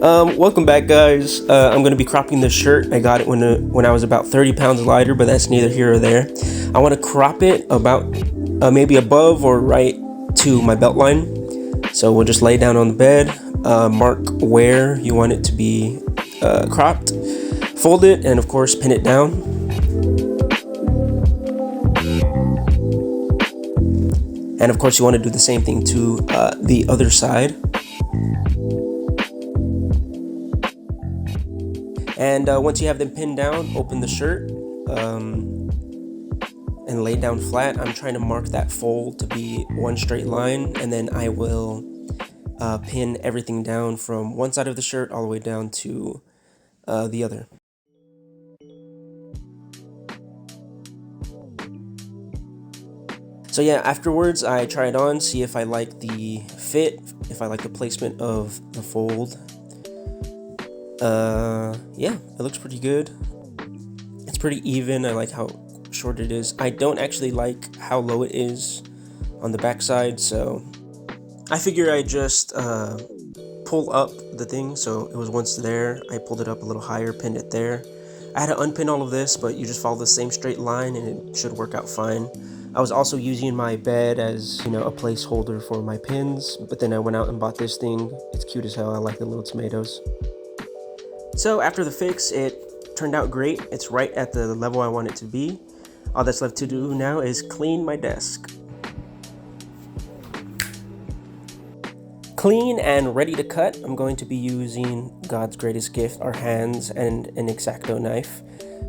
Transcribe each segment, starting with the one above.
Welcome back, guys. I'm gonna be cropping this shirt. I got it when I was about 30 pounds lighter, but that's neither here or there. I want to crop it about maybe above or right to my belt line. So we'll just lay down on the bed, mark where you want it to be cropped, fold it, and of course pin it down. And of course you want to do the same thing to the other side. And once you have them pinned down, open the shirt and lay down flat. I'm trying to mark that fold to be one straight line, and then I will pin everything down from one side of the shirt all the way down to the other. So yeah, afterwards I try it on, see if I like the fit, if I like the placement of the fold. Yeah, it looks pretty good. It's pretty even. I like how short it is. I don't actually like how low it is on the backside, so I figure I just pull up the thing. So it was once there, I pulled it up a little higher, pinned it there. I had to unpin all of this, but you just follow the same straight line and it should work out fine. I was also using my bed as, you know, a placeholder for my pins, but then I went out and bought this thing. It's cute as hell. I like the little tomatoes. So after the fix, it turned out great. It's right at the level I want it to be. All that's left to do now is clean my desk. Clean and ready to cut, I'm going to be using God's greatest gift, our hands, and an X-Acto knife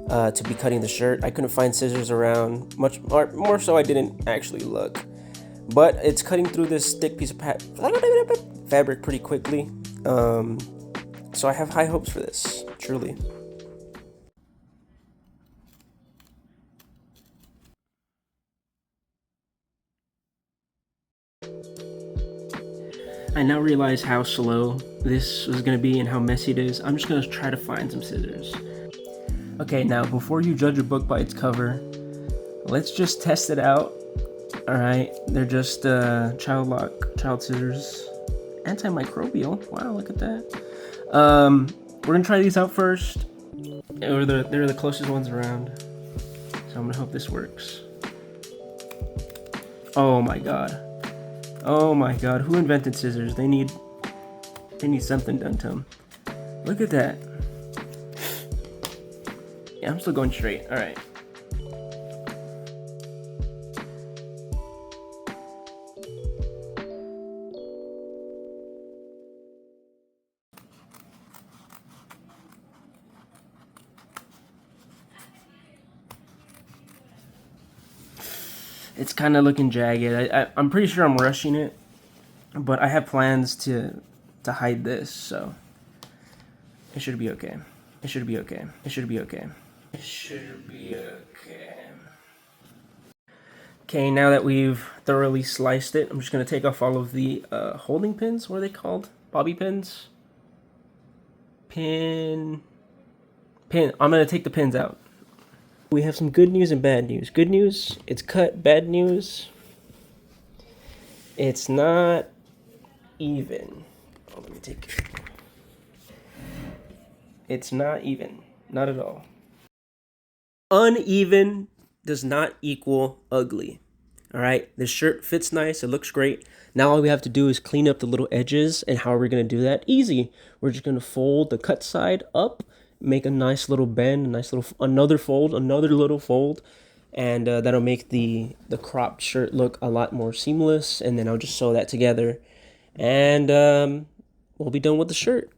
to be cutting the shirt. I couldn't find scissors around, much more so I didn't actually look. But it's cutting through this thick piece of fabric pretty quickly. So I have high hopes for this, truly. I now realize how slow this is going to be and how messy it is. I'm just going to try to find some scissors. Okay, now before you judge a book by its cover, let's just test it out. Alright, they're just child lock, child scissors, antimicrobial. Wow, look at that. We're going to try these out first. They're the closest ones around. So I'm going to hope this works. Oh my god. Oh my god, who invented scissors? They need something done to them. Look at that. Yeah, I'm still going straight. Alright. It's kind of looking jagged. I'm pretty sure I'm rushing it, but I have plans to hide this, so it should be okay. It should be okay. It should be okay. It should be okay. Okay, now that we've thoroughly sliced it, I'm just going to take off all of the holding pins. What are they called? Bobby pins? Pin. I'm going to take the pins out. We have some good news and bad news. Good news, it's cut. Bad news, it's not even. Oh, let me take it. It's not even. Not at all. Uneven does not equal ugly. Alright, this shirt fits nice. It looks great. Now all we have to do is clean up the little edges. And how are we going to do that? Easy. We're just going to fold the cut side up, make a nice little bend, another little fold, and that'll make the cropped shirt look a lot more seamless. And then I'll just sew that together, and we'll be done with the shirt.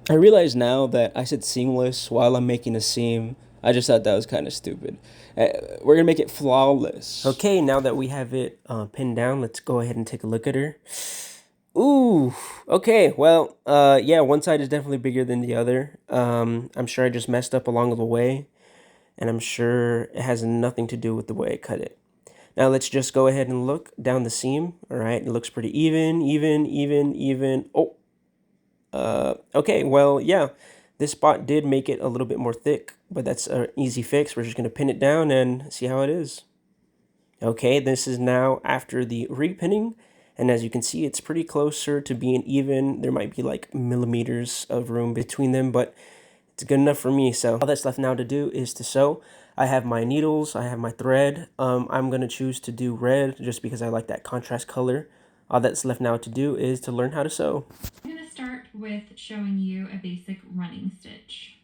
I realize now that I said seamless while I'm making a seam. I just thought that was kind of stupid. We're gonna make it flawless. Okay, now that we have it pinned down, let's go ahead and take a look at her. Ooh, okay, well, yeah, one side is definitely bigger than the other. I'm sure I just messed up along the way, and I'm sure it has nothing to do with the way I cut it. Now let's just go ahead and look down the seam. All right, it looks pretty even. Oh, okay, well, yeah, this spot did make it a little bit more thick, but that's an easy fix. We're just gonna pin it down and see how it is. Okay, this is now after the repinning, and as you can see, it's pretty closer to being even. There might be like millimeters of room between them, but it's good enough for me. So all that's left now to do is to sew. I have my needles, I have my thread. I'm gonna choose to do red just because I like that contrast color. All that's left now to do is to learn how to sew. I'm going to start with showing you a basic running stitch.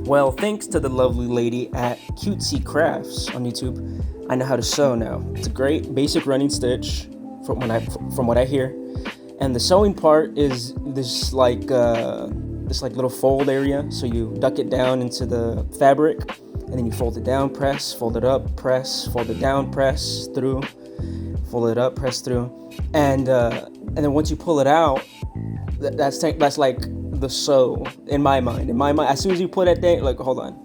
Well, thanks to the lovely lady at Cutesy Crafts on YouTube, I know how to sew now. It's a great basic running stitch from what I hear. And the sewing part is this like little fold area. So you duck it down into the fabric, and then you fold it down, press, fold it up, press, fold it down, press through, fold it up, press through, and then once you pull it out, that's like the sew in my mind. In my mind, as soon as you pull that thing, like hold on,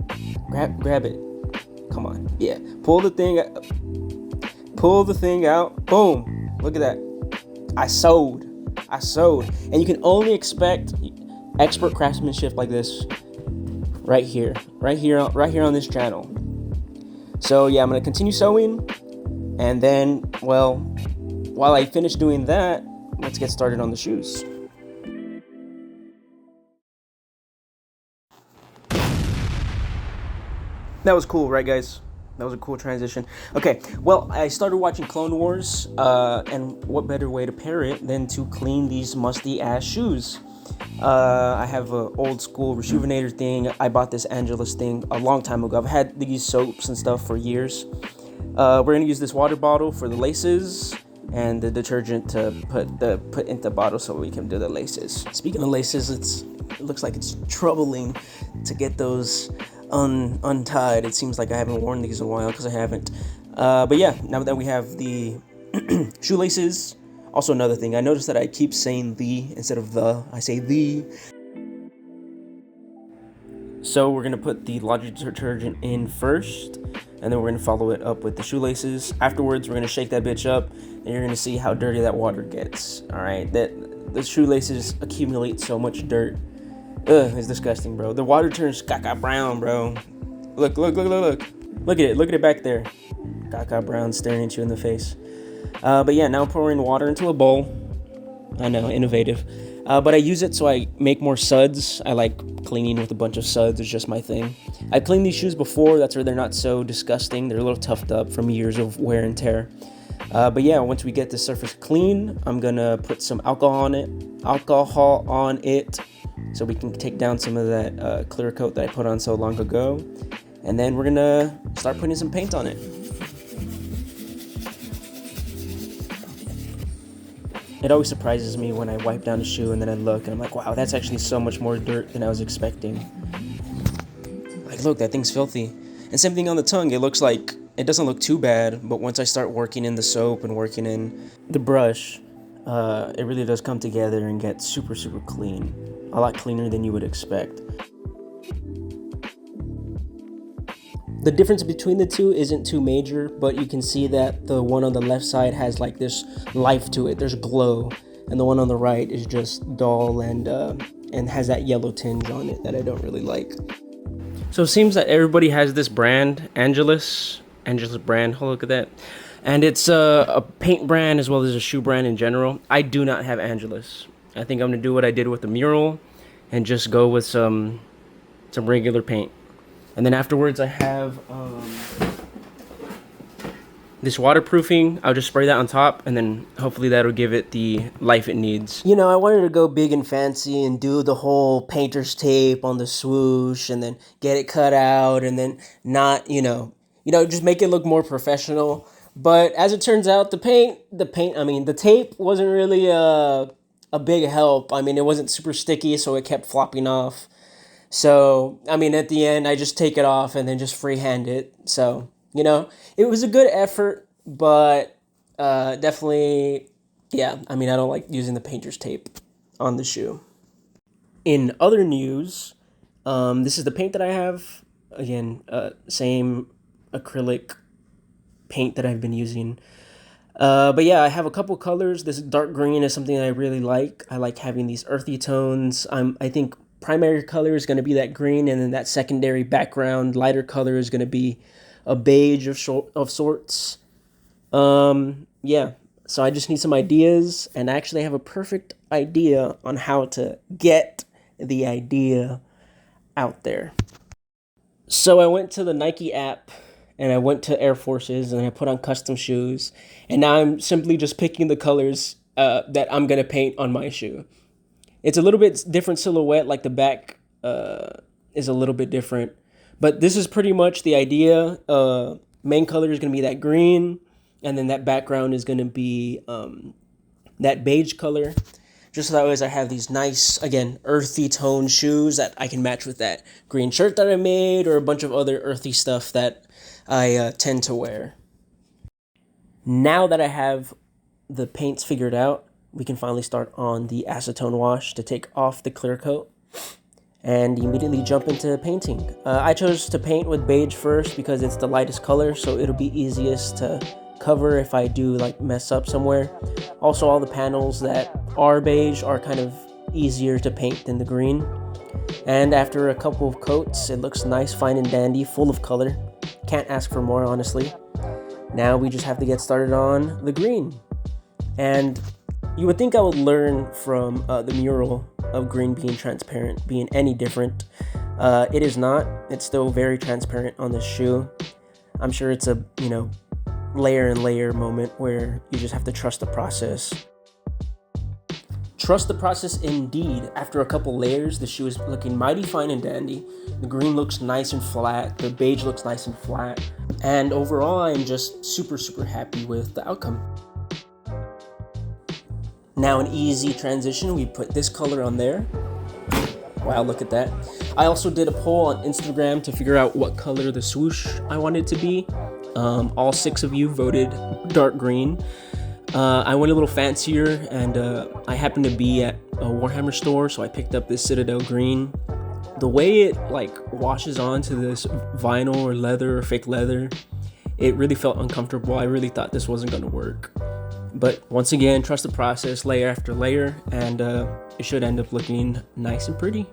grab it, come on, yeah, pull the thing out, boom, look at that, I sewed, and you can only expect expert craftsmanship like this right here on this channel. So yeah, I'm gonna continue sewing, and then, well, while I finish doing that, let's get started on the shoes. That was cool, right, guys? That was a cool transition. Okay, well, I started watching Clone Wars, and what better way to pair it than to clean these musty-ass shoes? I have an old school Rejuvenator thing. I bought this Angelus thing a long time ago. I've had these soaps and stuff for years. We're gonna use this water bottle for the laces, and the detergent to put into the bottle so we can do the laces. Speaking of laces, it looks like it's troubling to get those untied. It seems like I haven't worn these in a while because I haven't. But yeah, now that we have the shoelaces. Also, another thing, I noticed that I keep saying the instead of the. I say the. So we're gonna put the laundry detergent in first, and then we're gonna follow it up with the shoelaces. Afterwards, we're gonna shake that bitch up, and you're gonna see how dirty that water gets. All right, that the shoelaces accumulate so much dirt. Ugh, it's disgusting, bro. The water turns caca brown, bro. Look at it back there. Caca brown staring at you in the face. But yeah, now pouring water into a bowl. I know, innovative. But I use it so I make more suds. I like cleaning with a bunch of suds. It's just my thing. I've cleaned these shoes before. That's where they're not so disgusting. They're a little toughed up from years of wear and tear. But yeah, once we get the surface clean, I'm gonna put some alcohol on it, so we can take down some of that clear coat that I put on so long ago. And then we're gonna start putting some paint on it. It always surprises me when I wipe down a shoe and then I look and I'm like, wow, that's actually so much more dirt than I was expecting. Like, look, that thing's filthy. And same thing on the tongue. It looks like, it doesn't look too bad, but once I start working in the soap and working in the brush, it really does come together and get super, super clean. A lot cleaner than you would expect. The difference between the two isn't too major, but you can see that the one on the left side has like this life to it. There's glow, and the one on the right is just dull and has that yellow tinge on it that I don't really like. So it seems that everybody has this brand, Angelus brand. Oh, look at that. And it's a paint brand as well as a shoe brand in general. I do not have Angelus. I think I'm gonna do what I did with the mural and just go with some regular paint. And then afterwards I have this waterproofing. I'll just spray that on top, and then hopefully that'll give it the life it needs. You know, I wanted to go big and fancy and do the whole painter's tape on the swoosh and then get it cut out and then not, just make it look more professional. But as it turns out, the tape wasn't really a big help. I mean, it wasn't super sticky, so it kept flopping off. So, I mean, at the end, I just take it off and then just freehand it. So, it was a good effort, but definitely, yeah, I mean, I don't like using the painter's tape on the shoe. In other news, this is the paint that I have. Again, same acrylic paint that I've been using. But yeah, I have a couple colors. This dark green is something that I really like. I like having these earthy tones. I think primary color is going to be that green, and then that secondary background lighter color is going to be a beige of sorts. Yeah, so I just need some ideas, and I actually have a perfect idea on how to get the idea out there. So I went to the Nike app, and I went to Air Forces, and I put on custom shoes, and now I'm simply just picking the colors that I'm gonna paint on my shoe. It's a little bit different silhouette, like the back is a little bit different, but this is pretty much the idea. Main color is gonna be that green, and then that background is gonna be that beige color. Just so that way I have these nice, again, earthy tone shoes that I can match with that green shirt that I made, or a bunch of other earthy stuff that I tend to wear. Now that I have the paints figured out, we can finally start on the acetone wash to take off the clear coat and immediately jump into painting. I chose to paint with beige first because it's the lightest color, so it'll be easiest to cover if I do like mess up somewhere. Also, all the panels that are beige are kind of easier to paint than the green. And after a couple of coats, it looks nice, fine and dandy, full of color. Can't ask for more, honestly. Now we just have to get started on the green. And you would think I would learn from the mural of green being transparent, being any different. It is not. It's still very transparent on this shoe. I'm sure it's a, layer and layer moment where you just have to trust the process. Trust the process indeed. After a couple layers, the shoe is looking mighty fine and dandy. The green looks nice and flat. The beige looks nice and flat. And overall, I'm just super, super happy with the outcome. Now an easy transition, we put this color on there. Wow, look at that. I also did a poll on Instagram to figure out what color the swoosh I wanted to be. All 6 of you voted dark green. I went a little fancier, and I happened to be at a Warhammer store, so I picked up this Citadel green. The way it washes onto this vinyl or leather or fake leather, it really felt uncomfortable. I really thought this wasn't going to work. But once again, trust the process, layer after layer, and it should end up looking nice and pretty.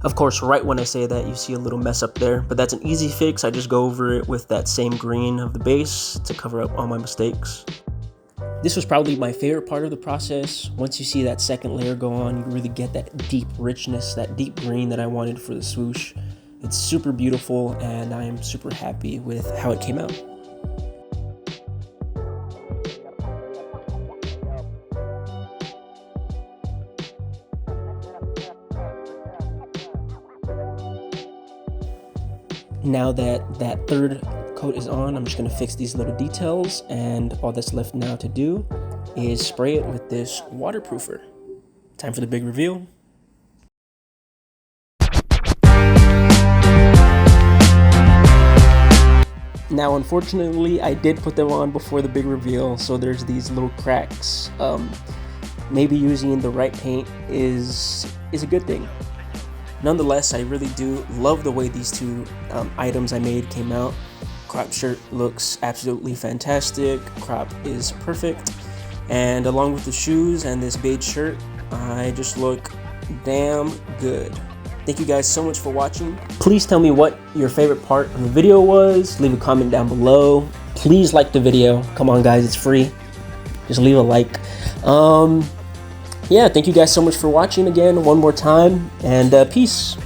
Of course, right when I say that, you see a little mess up there, but that's an easy fix. I just go over it with that same green of the base to cover up all my mistakes. This was probably my favorite part of the process. Once you see that second layer go on, you really get that deep richness, that deep green that I wanted for the swoosh. It's super beautiful, and I am super happy with how it came out. Now that that third coat is on, I'm just going to fix these little details, and all that's left now to do is spray it with this waterproofer. Time for the big reveal. Now, unfortunately, I did put them on before the big reveal, so there's these little cracks. Maybe using the right paint is a good thing. Nonetheless, I really do love the way these 2 items I made came out. Crop shirt looks absolutely fantastic. Crop is perfect. And along with the shoes and this beige shirt, I just look damn good. Thank you guys so much for watching. Please tell me what your favorite part of the video was. Leave a comment down below. Please like the video. Come on guys, it's free. Just leave a like. Yeah, thank you guys so much for watching again one more time, and peace.